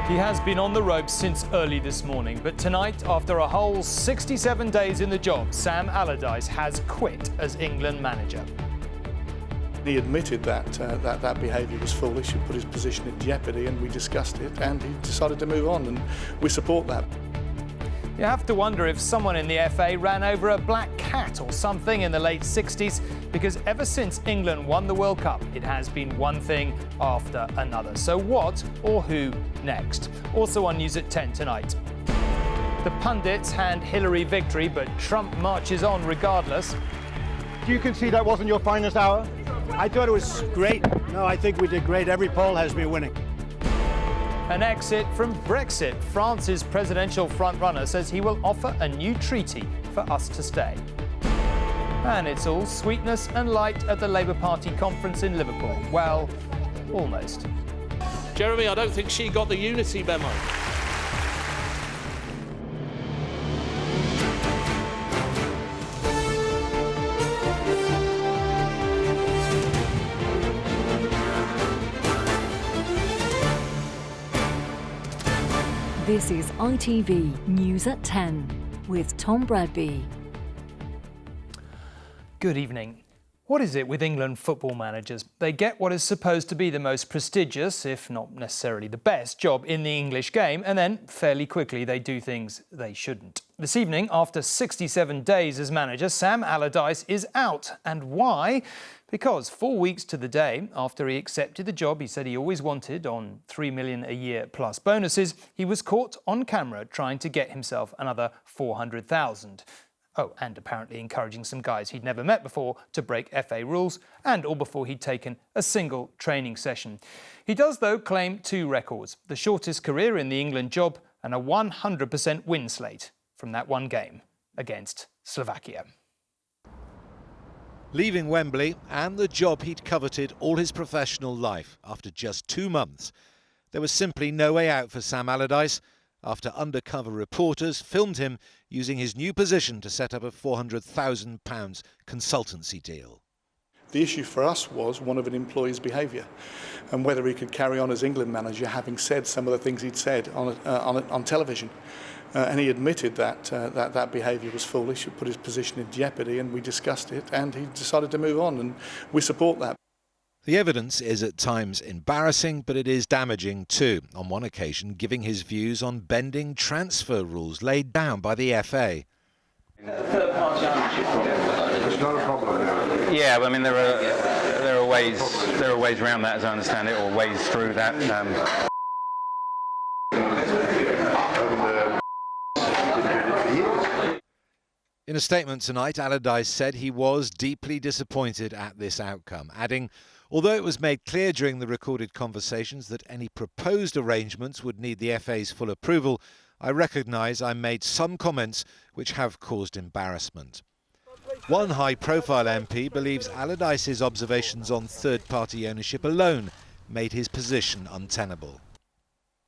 He has been on the ropes since early this morning, but tonight, after a whole 67 days in the job, Sam Allardyce has quit as England manager. He admitted that that behaviour was foolish, it put his position in jeopardy, and we discussed it, and he decided to move on, and we support that. You have to wonder if someone in the FA ran over a black cat or something in the late 60s, because ever since England won the World Cup, it has been one thing after another. So what or who next? Also on News at 10 tonight. The pundits hand Hillary victory, but Trump marches on regardless. Do you concede that wasn't your finest hour? I thought it was great. No, I think we did great. Every poll has me winning. An exit from Brexit. France's presidential frontrunner says he will offer a new treaty for us to stay. And it's all sweetness and light at the Labour Party conference in Liverpool. Well, almost. Jeremy, I don't think she got the unity memo. This is ITV News at 10 with Tom Bradby. Good evening. What is it with England football managers? They get what is supposed to be the most prestigious, if not necessarily the best, job in the English game, and then fairly quickly they do things they shouldn't. This evening, after 67 days as manager, Sam Allardyce is out. And why? Because 4 weeks to the day after he accepted the job he said he always wanted on $3 million a year plus bonuses, he was caught on camera trying to get himself another $400,000. Oh, and apparently encouraging some guys he'd never met before to break FA rules, and all before he'd taken a single training session. He does, though, claim two records: the shortest career in the England job and a 100% win slate from that one game against Slovakia. Leaving Wembley and the job he'd coveted all his professional life after just 2 months, there was simply no way out for Sam Allardyce after undercover reporters filmed him using his new position to set up a £400,000 consultancy deal. The issue for us was one of an employee's behaviour and whether he could carry on as England manager having said some of the things he'd said on television. And he admitted that that behaviour was foolish, it put his position in jeopardy, and we discussed it, and he decided to move on, and we support that. The evidence is at times embarrassing, but it is damaging too, on one occasion giving his views on bending transfer rules laid down by the FA. It's not a problem. Yeah, I mean there are ways around that, as I understand it, or ways through that. In a statement tonight, Allardyce said he was deeply disappointed at this outcome, adding, although it was made clear during the recorded conversations that any proposed arrangements would need the FA's full approval, I recognise I made some comments which have caused embarrassment. One high-profile MP believes Allardyce's observations on third-party ownership alone made his position untenable.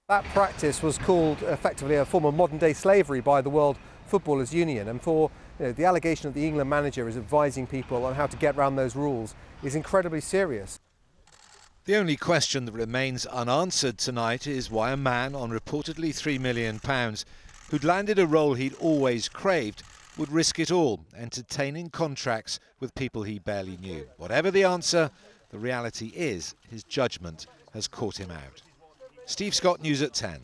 That practice was called effectively a form of modern-day slavery by the World Footballers Union, and for the allegation that the England manager is advising people on how to get around those rules is incredibly serious. The only question that remains unanswered tonight is why a man on reportedly £3 million, who'd landed a role he'd always craved, would risk it all, entertaining contracts with people he barely knew. Whatever the answer, the reality is his judgment has caught him out. Steve Scott, News at 10.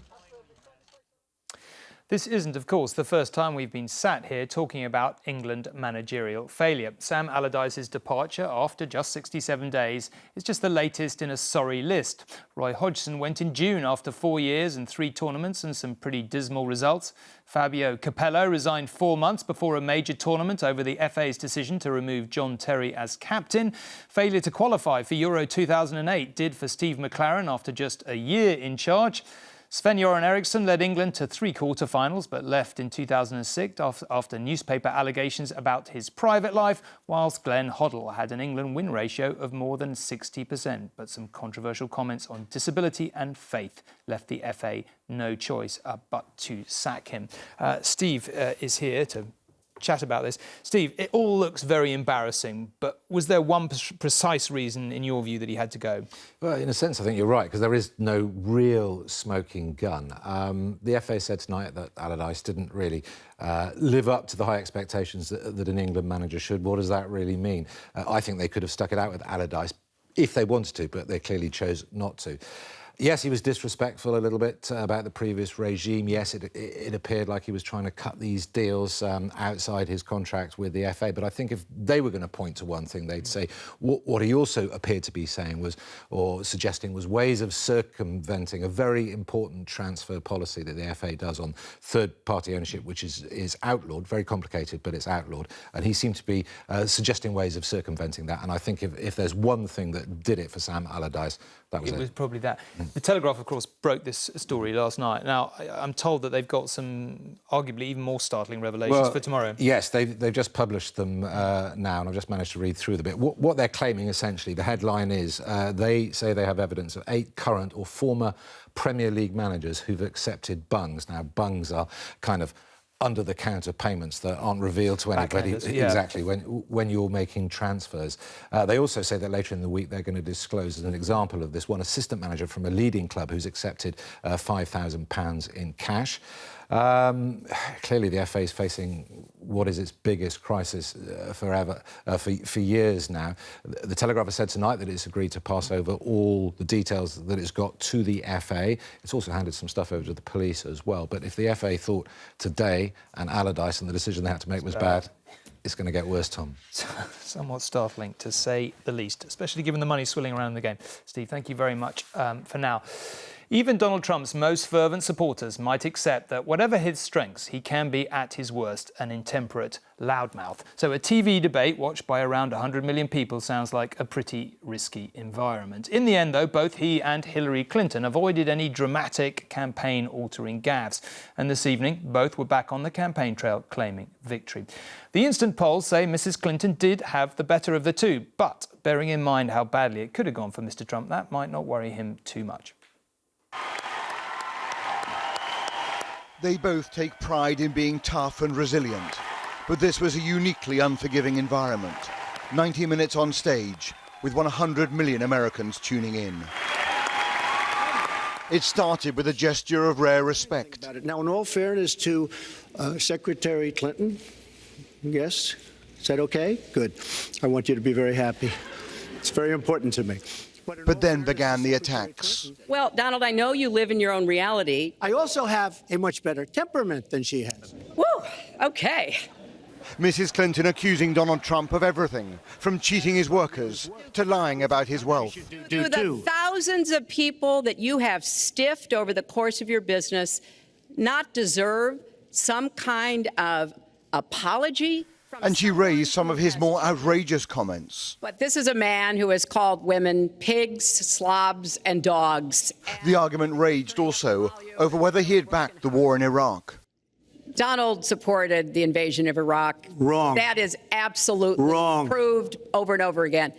This isn't, of course, the first time we've been sat here talking about England managerial failure. Sam Allardyce's departure after just 67 days is just the latest in a sorry list. Roy Hodgson went in June after 4 years and 3 tournaments and some pretty dismal results. Fabio Capello resigned 4 months before a major tournament over the FA's decision to remove John Terry as captain. Failure to qualify for Euro 2008 did for Steve McLaren after just a year in charge. Sven-Göran Eriksson led England to 3 quarter-finals but left in 2006 after newspaper allegations about his private life, whilst Glenn Hoddle had an England win ratio of more than 60%. But some controversial comments on disability and faith left the FA no choice but to sack him. Steve is here to chat about this. Steve, it all looks very embarrassing, but was there one precise reason, in your view, that he had to go? Well, in a sense, I think you're right, because there is no real smoking gun. The FA said tonight that Allardyce didn't really live up to the high expectations that an England manager should. What does that really mean? I think they could have stuck it out with Allardyce if they wanted to, but they clearly chose not to. Yes, he was disrespectful a little bit about the previous regime. Yes, it appeared like he was trying to cut these deals outside his contract with the FA. But I think if they were going to point to one thing, they'd say what he also appeared to be saying was, or suggesting, was ways of circumventing a very important transfer policy that the FA does on third-party ownership, which is outlawed, very complicated, but it's outlawed. And he seemed to be suggesting ways of circumventing that. And I think if there's one thing that did it for Sam Allardyce, that was it. It was probably that. The Telegraph, of course, broke this story last night. Now, I'm told that they've got some arguably even more startling revelations for tomorrow. Yes, they've just published them now, and I've just managed to read through the bit. What they're claiming, essentially, the headline is, they say they have evidence of 8 current or former Premier League managers who've accepted bungs. Now, bungs are kind of under-the-counter payments that aren't revealed to anybody. Yeah. Exactly, when you're making transfers. They also say that later in the week they're going to disclose, as an example of this, one assistant manager from a leading club who's accepted £5,000 in cash. Clearly the FA is facing what is its biggest crisis for years now. The Telegraph has said tonight that it's agreed to pass over all the details that it's got to the FA. It's also handed some stuff over to the police as well. But if the FA thought today and Allardyce and the decision they had to make was bad, it's going to get worse, Tom. Somewhat startling, to say the least, especially given the money swirling around the game. Steve, thank you very much for now. Even Donald Trump's most fervent supporters might accept that whatever his strengths, he can be at his worst an intemperate loudmouth. So a TV debate watched by around 100 million people sounds like a pretty risky environment. In the end, though, both he and Hillary Clinton avoided any dramatic campaign-altering gaffes. And this evening, both were back on the campaign trail claiming victory. The instant polls say Mrs. Clinton did have the better of the two, but bearing in mind how badly it could have gone for Mr. Trump, that might not worry him too much. They both take pride in being tough and resilient, but this was a uniquely unforgiving environment. 90 minutes on stage, with 100 million Americans tuning in. It started with a gesture of rare respect. Now, in all fairness to Secretary Clinton, yes, is that okay? Good. I want you to be very happy. It's very important to me. But then began the attacks. Well, Donald, I know you live in your own reality. I also have a much better temperament than she has. Woo, okay. Mrs. Clinton accusing Donald Trump of everything, from cheating his workers to lying about his wealth. Do the thousands of people that you have stiffed over the course of your business not deserve some kind of apology? And she raised some of his more outrageous comments. But this is a man who has called women pigs, slobs, and dogs. The argument raged also over whether he had backed the war in Iraq. Donald supported the invasion of Iraq. Wrong. That is absolutely wrong. Proved over and over again.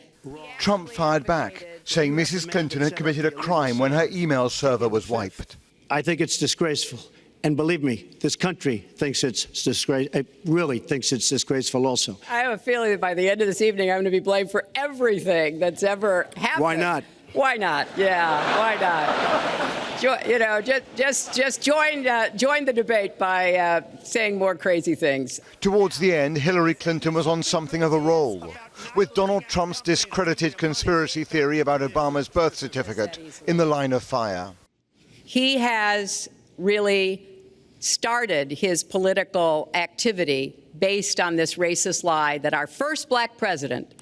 Trump fired back, saying Mrs. Clinton had committed a crime when her email server was wiped. I think it's disgraceful. And believe me, this country thinks it's disgraceful. It really thinks it's disgraceful also. I have a feeling that by the end of this evening, I'm going to be blamed for everything that's ever happened. Why not? Why not? Yeah, why not? Just join the debate by saying more crazy things. Towards the end, Hillary Clinton was on something of a roll, with Donald Trump's discredited conspiracy theory about Obama's birth certificate in the line of fire. He has really started his political activity based on this racist lie that our first black president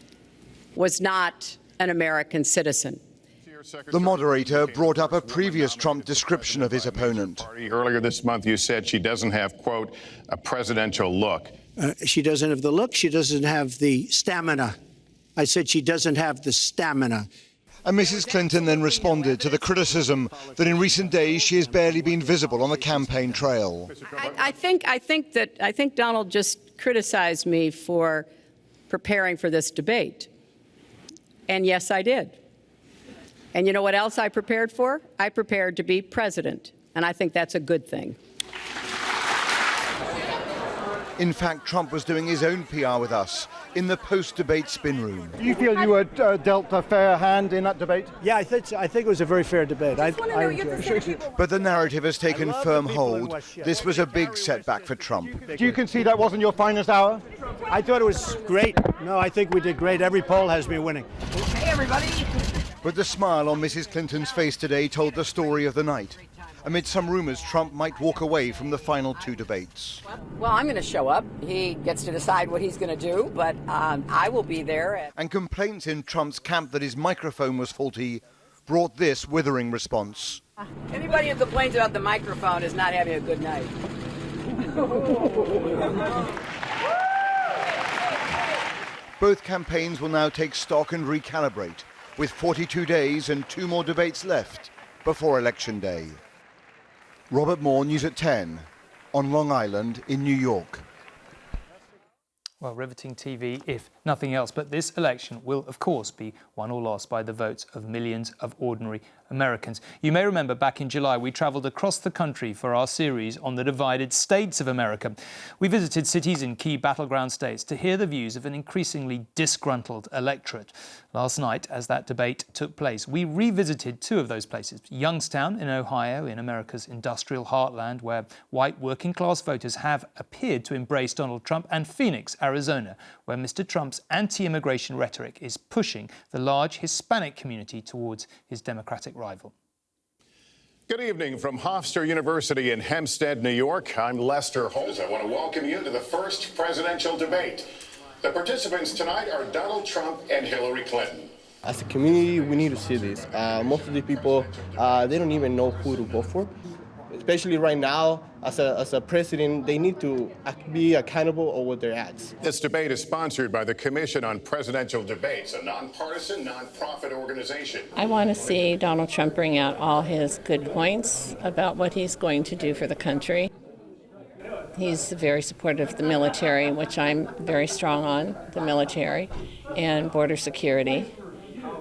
was not an American citizen. The moderator brought up a previous Trump description of his opponent. Earlier this month, you said she doesn't have, quote, a presidential look. She doesn't have the look. She doesn't have the stamina. I said she doesn't have the stamina. And Mrs. Clinton then responded to the criticism that in recent days she has barely been visible on the campaign trail. I think Donald just criticized me for preparing for this debate. And yes, I did. And you know what else I prepared for? I prepared to be president. And I think that's a good thing. In fact, Trump was doing his own PR with us in the post-debate spin room. Do you feel you were dealt a fair hand in that debate? Yeah, I think it was a very fair debate. But the narrative has taken firm hold. This was a big setback for Trump. Do you concede that wasn't your finest hour? I thought it was great. No, I think we did great. Every poll has me winning. Hey, everybody. But the smile on Mrs. Clinton's face today told the story of the night. Amid some rumours Trump might walk away from the final two debates. Well, I'm going to show up. He gets to decide what he's going to do, but I will be there. And complaints in Trump's camp that his microphone was faulty brought this withering response. Anybody who complains about the microphone is not having a good night. Both campaigns will now take stock and recalibrate, with 42 days and 2 more debates left before Election Day. Robert Moore, News at 10, on Long Island in New York. Well, riveting TV, if nothing else. But this election will, of course, be won or lost by the votes of millions of ordinary Americans. You may remember back in July, we travelled across the country for our series on the divided states of America. We visited cities in key battleground states to hear the views of an increasingly disgruntled electorate. Last night, as that debate took place, we revisited 2 of those places. Youngstown in Ohio, in America's industrial heartland, where white working-class voters have appeared to embrace Donald Trump, and Phoenix, Arizona, where Mr. Trump's anti-immigration rhetoric is pushing the large Hispanic community towards his Democratic rival. Good evening from Hofstra University in Hempstead, New York. I'm Lester Holt. I want to welcome you to the first presidential debate. The participants tonight are Donald Trump and Hillary Clinton. As a community, we need to see this. Most of the people, they don't even know who to vote for. Especially right now, as a president, they need to be accountable over their acts. This debate is sponsored by the Commission on Presidential Debates, a nonpartisan, nonprofit organization. I want to see Donald Trump bring out all his good points about what he's going to do for the country. He's very supportive of the military, which I'm very strong on, the military, and border security,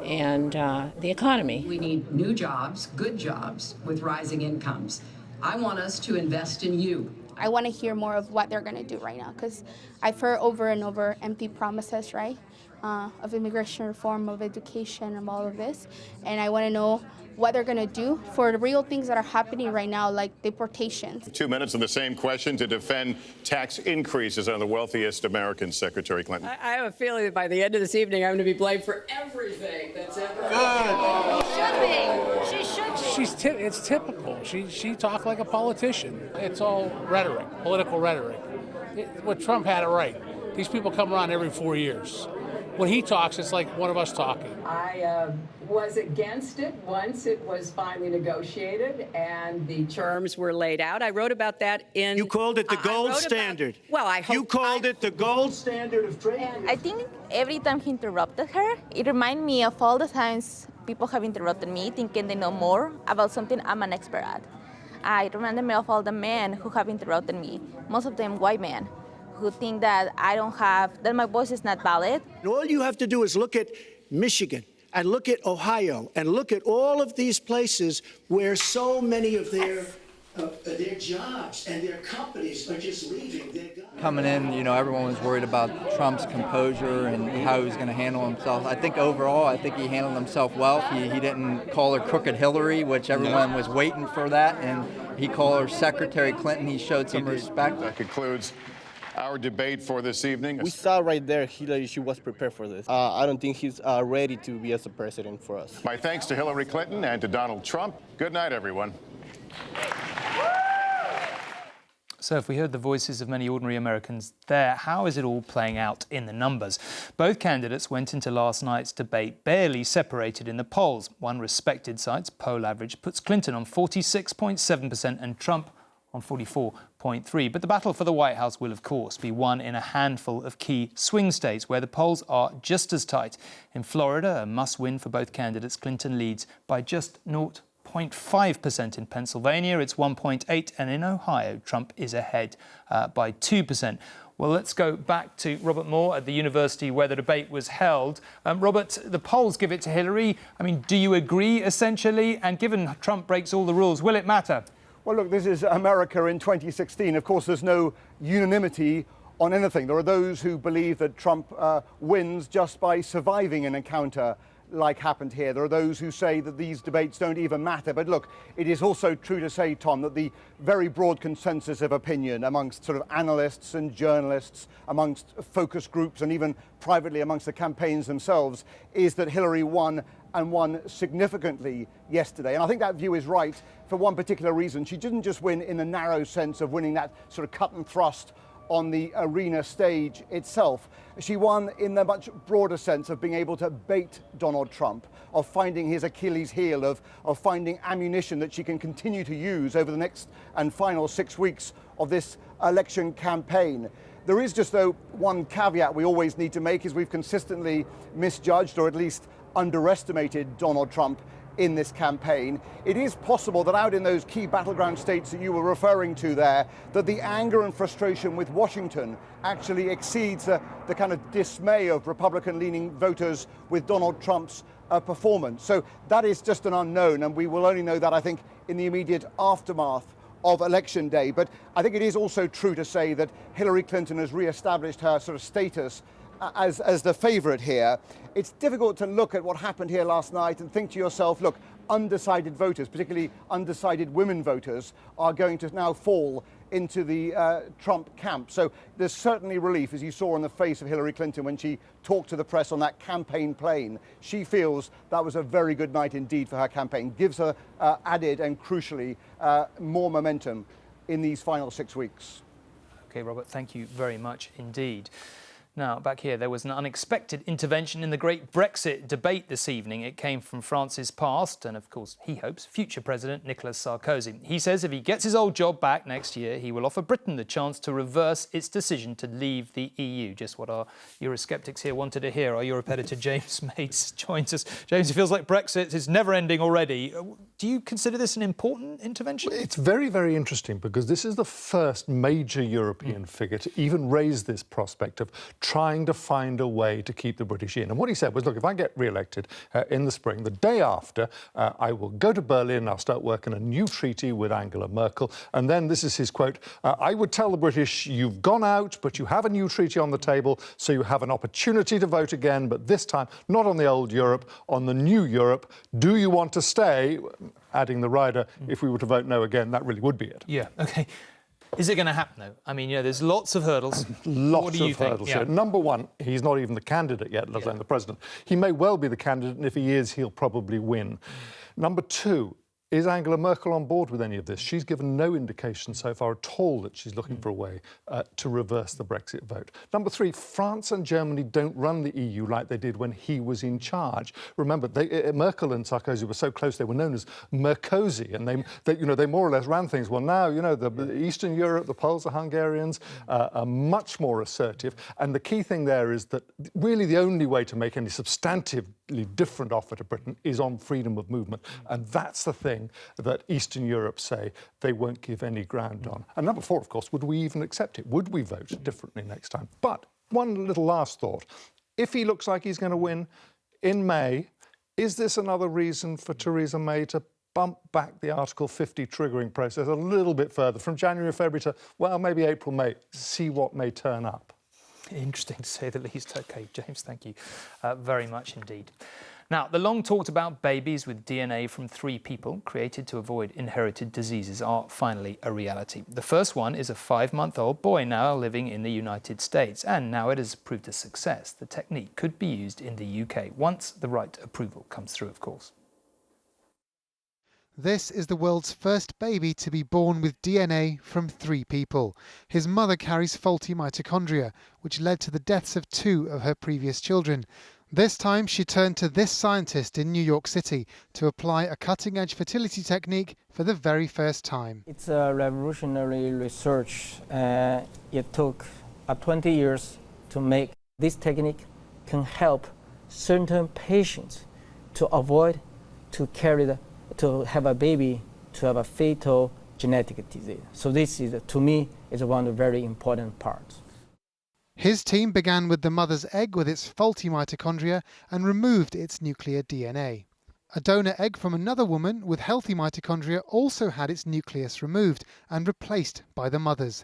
and the economy. We need new jobs, good jobs, with rising incomes. I want us to invest in you. I want to hear more of what they're going to do right now, because I've heard over and over empty promises, right, of immigration reform, of education, of all of this. And I want to know what they're going to do for the real things that are happening right now, like deportations. 2 minutes on the same question to defend tax increases on the wealthiest Americans, Secretary Clinton. I have a feeling that by the end of this evening, I'm going to be blamed for everything that's ever happened. She should be. It's typical. She talked like a politician. It's all rhetoric, political rhetoric. What Trump had it right. These people come around every 4 years. When he talks, it's like one of us talking. I was against it once it was finally negotiated and the terms were laid out. I wrote about that in... You called it the gold standard. Well, I hope... You called it the gold standard of trade. I think every time he interrupted her, it reminded me of all the times people have interrupted me thinking they know more about something I'm an expert at. It reminded me of all the men who have interrupted me, most of them white men, who think that that my voice is not valid. And all you have to do is look at Michigan and look at Ohio and look at all of these places where so many of their jobs and their companies are just leaving. Coming in, everyone was worried about Trump's composure and how he was going to handle himself. I think overall, he handled himself well. He didn't call her Crooked Hillary, which everyone was waiting for that, and he called her Secretary Clinton. He showed some respect. That concludes our debate for this evening. We saw right there Hillary, she was prepared for this. I don't think he's ready to be as a president for us. My thanks to Hillary Clinton and to Donald Trump. Good night, everyone. So if we heard the voices of many ordinary Americans there, how is it all playing out in the numbers? Both candidates went into last night's debate barely separated in the polls. One respected site's poll average puts Clinton on 46.7% and Trump on 44.3%. But the battle for the White House will, of course, be won in a handful of key swing states where the polls are just as tight. In Florida, a must-win for both candidates, Clinton leads by just 0.5%. In Pennsylvania, it's 1.8%, and in Ohio, Trump is ahead by 2%. Well, let's go back to Robert Moore at the university where the debate was held. Robert, the polls give it to Hillary. I mean, do you agree, essentially? And given Trump breaks all the rules, will it matter? Well, look, this is America in 2016. Of course, there's no unanimity on anything. There are those who believe that Trump wins just by surviving an encounter like happened here. There are those who say that these debates don't even matter. But look, it is also true to say, Tom, that the very broad consensus of opinion amongst sort of analysts and journalists, amongst focus groups, and even privately amongst the campaigns themselves, is that Hillary won, and won significantly yesterday. And I think that view is right for one particular reason. She didn't just win in the narrow sense of winning that sort of cut and thrust on the arena stage itself. She won in the much broader sense of being able to bait Donald Trump, of finding his Achilles heel, of finding ammunition that she can continue to use over the next and final 6 weeks of this election campaign. There is just, though, one caveat we always need to make, is we've consistently misjudged, or at least underestimated, Donald Trump in this campaign. It is possible that out in those key battleground states that you were referring to there, that the anger and frustration with Washington actually exceeds the kind of dismay of Republican-leaning voters with Donald Trump's performance. So that is just an unknown, and we will only know that, I think, in the immediate aftermath of Election Day. But I think it is also true to say that Hillary Clinton has re-established her sort of status as the favourite here. It's difficult to look at what happened here last night and think to yourself, look, undecided voters, particularly undecided women voters, are going to now fall into the Trump camp. So there's certainly relief, as you saw on the face of Hillary Clinton when she talked to the press on that campaign plane. She feels that was a very good night indeed for her campaign. Gives her added and crucially more momentum in these final 6 weeks. OK, Robert, thank you very much indeed. Now, back here, there was an unexpected intervention in the great Brexit debate this evening. It came from France's past and, of course, he hopes, future President Nicolas Sarkozy. He says if he gets his old job back next year, he will offer Britain the chance to reverse its decision to leave the EU. Just what our Eurosceptics here wanted to hear. Our Europe editor, James Mates, joins us. James, it feels like Brexit is never ending already. Do you consider this an important intervention? It's very, very interesting because this is the first major European figure to even raise this prospect of trying to find a way to keep the British in. And what he said was, look, if I get re-elected in the spring, the day after, I will go to Berlin, I'll start working a new treaty with Angela Merkel. And then, this is his quote, I would tell the British, you've gone out, but you have a new treaty on the table, so you have an opportunity to vote again, but this time, not on the old Europe, on the new Europe. Do you want to stay? Adding the rider, if we were to vote no again, that really would be it. Yeah, OK. Is it going to happen, though? I mean, there's lots of hurdles. Lots of hurdles. Yeah. Number one, he's not even the candidate yet, let alone the president. He may well be the candidate, and if he is, he'll probably win. Number two, is Angela Merkel on board with any of this? She's given no indication so far at all that she's looking for a way to reverse the Brexit vote. Number three, France and Germany don't run the EU like they did when he was in charge. Remember, Merkel and Sarkozy were so close, they were known as Merkozy, and they more or less ran things. Well, now, the Eastern Europe, the Poles, the Hungarians are much more assertive. And the key thing there is that really the only way to make any substantively different offer to Britain is on freedom of movement. And that's the thing that Eastern Europe say they won't give any ground on. And number four, of course, would we even accept it? Would we vote differently next time? But one little last thought. If he looks like he's going to win in May, is this another reason for Theresa May to bump back the Article 50 triggering process a little bit further, from January, February to, well, maybe April, May, see what may turn up? Interesting to say the least. OK, James, thank you very much indeed. Now, the long-talked-about babies with DNA from 3 people created to avoid inherited diseases are finally a reality. The first one is a 5-month-old boy now living in the United States, and now it has proved a success. The technique could be used in the UK once the right approval comes through, of course. This is the world's first baby to be born with DNA from 3 people. His mother carries faulty mitochondria, which led to the deaths of 2 of her previous children. This time she turned to this scientist in New York City to apply a cutting-edge fertility technique for the very first time. It's a revolutionary research. It took 20 years to make. This technique can help certain patients to avoid to have a baby, to have a fatal genetic disease. So this is, to me, is one of the very important parts. His team began with the mother's egg with its faulty mitochondria and removed its nuclear DNA. A donor egg from another woman with healthy mitochondria also had its nucleus removed and replaced by the mother's.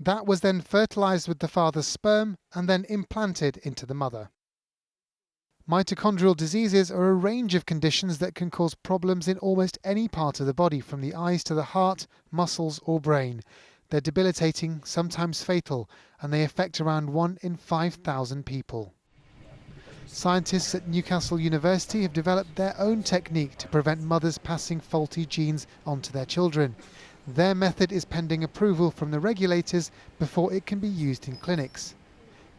That was then fertilised with the father's sperm and then implanted into the mother. Mitochondrial diseases are a range of conditions that can cause problems in almost any part of the body, from the eyes to the heart, muscles or brain. They're debilitating, sometimes fatal, and they affect around 1 in 5,000 people. Scientists at Newcastle University have developed their own technique to prevent mothers passing faulty genes onto their children. Their method is pending approval from the regulators before it can be used in clinics.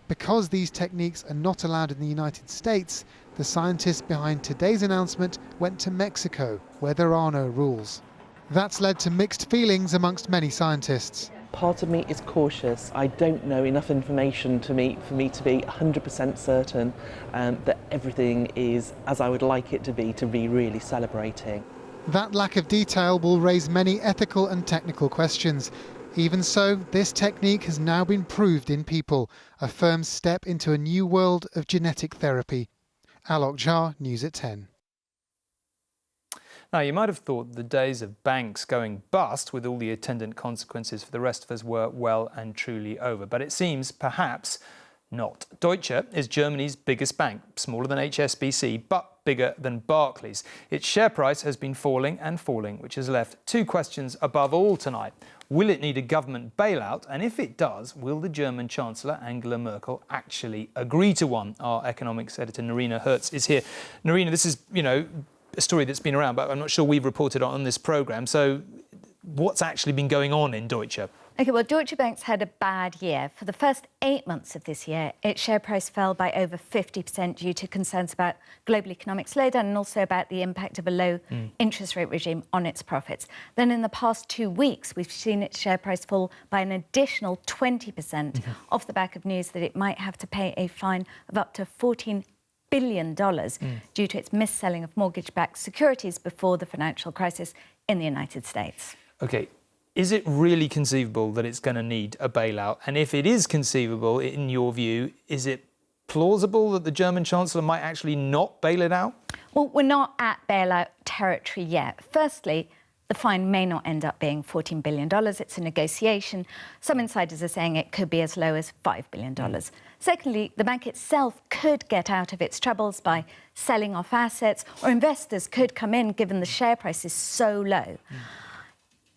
Because these techniques are not allowed in the United States, the scientists behind today's announcement went to Mexico, where there are no rules. That's led to mixed feelings amongst many scientists. Part of me is cautious. I don't know enough information for me to be 100% certain that everything is as I would like it to be really celebrating. That lack of detail will raise many ethical and technical questions. Even so, this technique has now been proved in people, a firm step into a new world of genetic therapy. Alok Jha, News at 10. Now, you might have thought the days of banks going bust with all the attendant consequences for the rest of us were well and truly over, but it seems perhaps not. Deutsche is Germany's biggest bank, smaller than HSBC, but bigger than Barclays. Its share price has been falling and falling, which has left two questions above all tonight. Will it need a government bailout? And if it does, will the German Chancellor, Angela Merkel, actually agree to one? Our economics editor, Narina Hertz, is here. Narina, this is, a story that's been around, but I'm not sure we've reported on this programme. So what's actually been going on in Deutsche? OK, well, Deutsche Bank's had a bad year. For the first 8 months of this year, its share price fell by over 50% due to concerns about global economic slowdown and also about the impact of a low interest rate regime on its profits. Then in the past 2 weeks, we've seen its share price fall by an additional 20% off the back of news that it might have to pay a fine of up to $14 billion due to its mis-selling of mortgage-backed securities before the financial crisis in the United States. OK. Is it really conceivable that it's going to need a bailout? And if it is conceivable, in your view, is it plausible that the German Chancellor might actually not bail it out? Well, we're not at bailout territory yet. Firstly, the fine may not end up being $14 billion. It's a negotiation. Some insiders are saying it could be as low as $5 billion. Secondly, the bank itself could get out of its troubles by selling off assets, or investors could come in given the share price is so low.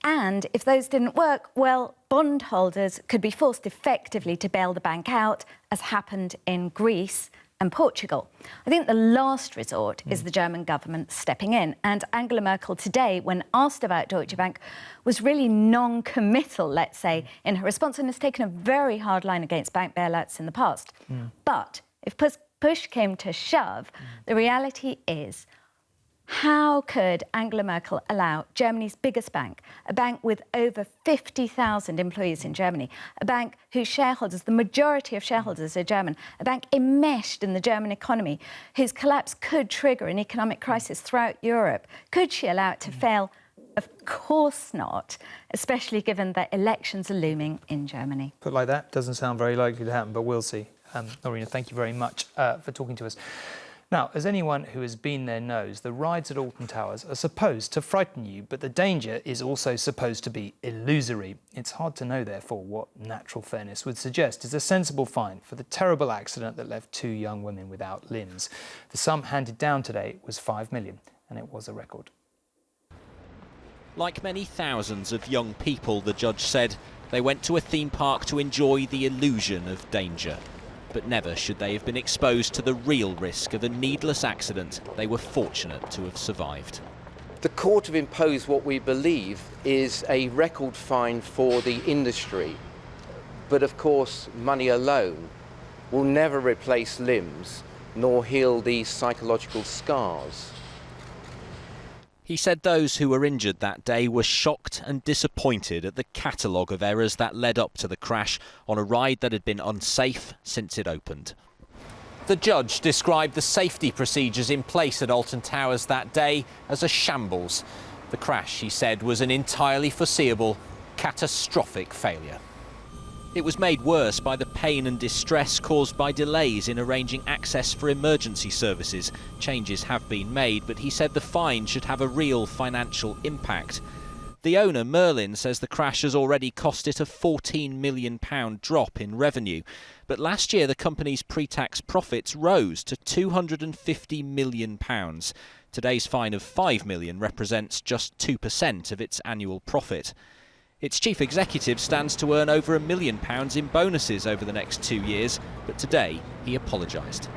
And if those didn't work, well, bondholders could be forced effectively to bail the bank out, as happened in Greece and Portugal. I think the last resort is the German government stepping in. And Angela Merkel today, when asked about Deutsche Bank, was really non-committal, let's say, in her response, and has taken a very hard line against bank bailouts in the past. But if push came to shove, the reality is, how could Angela Merkel allow Germany's biggest bank, a bank with over 50,000 employees in Germany, a bank whose shareholders, the majority of shareholders are German, a bank enmeshed in the German economy, whose collapse could trigger an economic crisis throughout Europe, could she allow it to fail? Of course not, especially given that elections are looming in Germany. Put like that, doesn't sound very likely to happen, but we'll see. Norina, thank you very much for talking to us. Now, as anyone who has been there knows, the rides at Alton Towers are supposed to frighten you, but the danger is also supposed to be illusory. It's hard to know, therefore, what natural fairness would suggest is a sensible fine for the terrible accident that left 2 young women without limbs. The sum handed down today was $5 million, and it was a record. Like many thousands of young people, the judge said, they went to a theme park to enjoy the illusion of danger. But never should they have been exposed to the real risk of a needless accident they were fortunate to have survived. The court have imposed what we believe is a record fine for the industry. But of course, money alone will never replace limbs nor heal these psychological scars. He said those who were injured that day were shocked and disappointed at the catalogue of errors that led up to the crash on a ride that had been unsafe since it opened. The judge described the safety procedures in place at Alton Towers that day as a shambles. The crash, he said, was an entirely foreseeable, catastrophic failure. It was made worse by the pain and distress caused by delays in arranging access for emergency services. Changes have been made, but he said the fine should have a real financial impact. The owner, Merlin, says the crash has already cost it a £14 million drop in revenue. But last year, the company's pre-tax profits rose to £250 million. Today's fine of £5 million represents just 2% of its annual profit. Its chief executive stands to earn over £1 million in bonuses over the next 2 years, but today he apologised.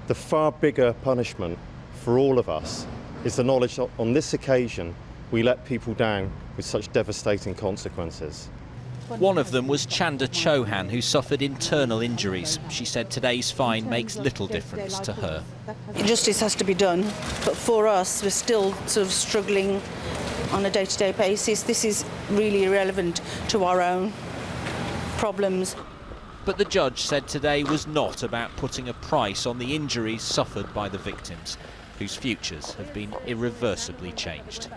The far bigger punishment for all of us is the knowledge that on this occasion we let people down with such devastating consequences. One of them was Chanda Chauhan, who suffered internal injuries. She said today's fine makes little difference to her. Justice has to be done, but for us, we're still sort of struggling on a day-to-day basis. This is really irrelevant to our own problems. But the judge said today was not about putting a price on the injuries suffered by the victims, whose futures have been irreversibly changed.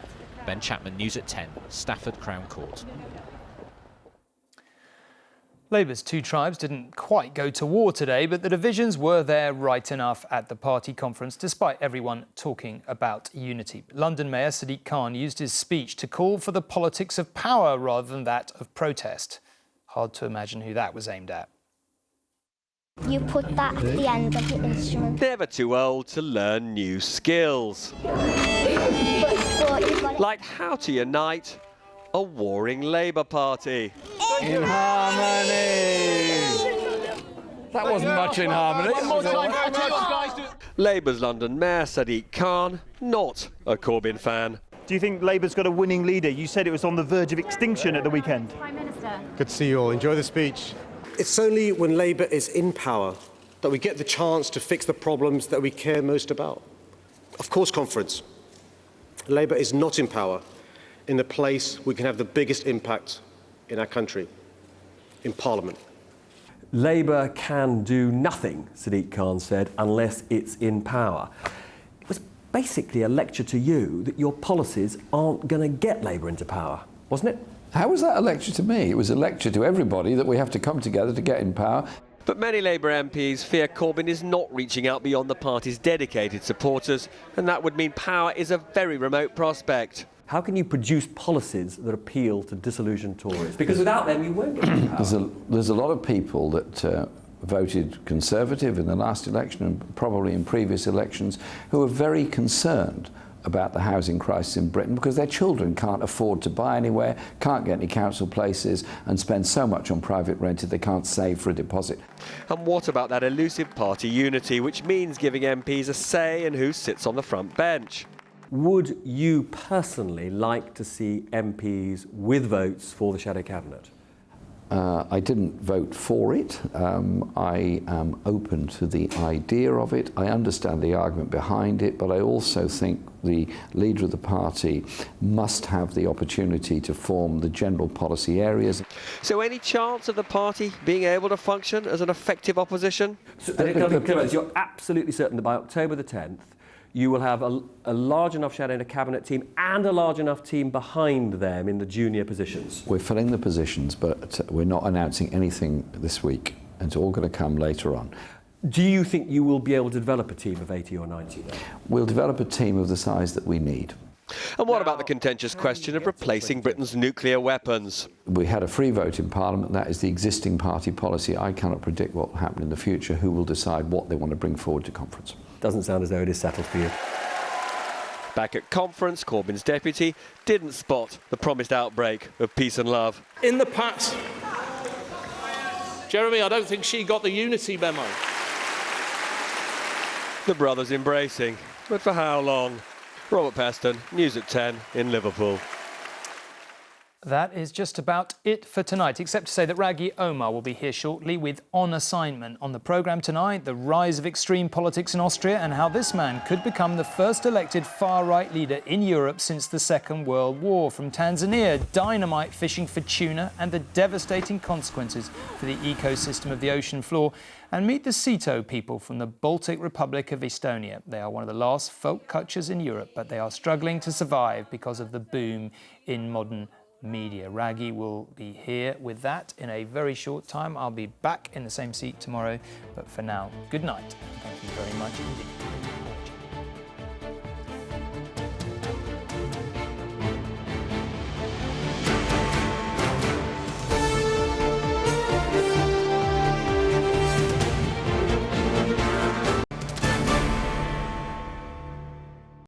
Ben Chapman, News at 10, Stafford Crown Court. Labour's two tribes didn't quite go to war today, but the divisions were there right enough at the party conference, despite everyone talking about unity. London Mayor Sadiq Khan used his speech to call for the politics of power rather than that of protest. Hard to imagine who that was aimed at. You put that at the end of the instrument. Never too old to learn new skills. Like how to unite a warring Labour Party. In harmony. That wasn't much in harmony. Labour's London Mayor Sadiq Khan, not a Corbyn fan. Do you think Labour's got a winning leader? You said it was on the verge of extinction at the weekend. Prime Minister. Good to see you all. Enjoy the speech. It's only when Labour is in power that we get the chance to fix the problems that we care most about. Of course, conference. Labour is not in power in the place we can have the biggest impact in our country, in Parliament. Labour can do nothing, Sadiq Khan said, unless it's in power. It was basically a lecture to you that your policies aren't going to get Labour into power, wasn't it? How was that a lecture to me? It was a lecture to everybody that we have to come together to get in power. But many Labour MPs fear Corbyn is not reaching out beyond the party's dedicated supporters, and that would mean power is a very remote prospect. How can you produce policies that appeal to disillusioned Tories? Because without them, you won't get in power. There's a lot of people that voted Conservative in the last election and probably in previous elections who are very concerned about the housing crisis in Britain because their children can't afford to buy anywhere, can't get any council places and spend so much on private rented they can't save for a deposit. And what about that elusive party unity, which means giving MPs a say in who sits on the front bench? Would you personally like to see MPs with votes for the shadow cabinet? I didn't vote for it. I am open to the idea of it. I understand the argument behind it, but I also think the leader of the party must have the opportunity to form the general policy areas. So any chance of the party being able to function as an effective opposition? You're absolutely certain that by October the 10th, you will have a large enough shadow cabinet team and a large enough team behind them in the junior positions? We're filling the positions, but we're not announcing anything this week. It's all going to come later on. Do you think you will be able to develop a team of 80 or 90 then? We'll develop a team of the size that we need. And what about the contentious question of replacing Britain's nuclear weapons? We had a free vote in Parliament. That is the existing party policy. I cannot predict what will happen in the future, who will decide what they want to bring forward to conference. Doesn't sound as though it is settled for you. Back at conference, Corbyn's deputy didn't spot the promised outbreak of peace and love. In the past, Jeremy, I don't think she got the unity memo. The brothers embracing, but for how long? Robert Peston, News at 10 in Liverpool. That is just about it for tonight, except to say that Raghi Omar will be here shortly with On Assignment. On the programme tonight, the rise of extreme politics in Austria and how this man could become the first elected far-right leader in Europe since the Second World War. From Tanzania, dynamite fishing for tuna and the devastating consequences for the ecosystem of the ocean floor. And meet the Sito people from the Baltic Republic of Estonia. They are one of the last folk cultures in Europe, but they are struggling to survive because of the boom in modern media. Raghi will be here with that in a very short time. I'll be back in the same seat tomorrow, but for now, good night. Thank you very much indeed.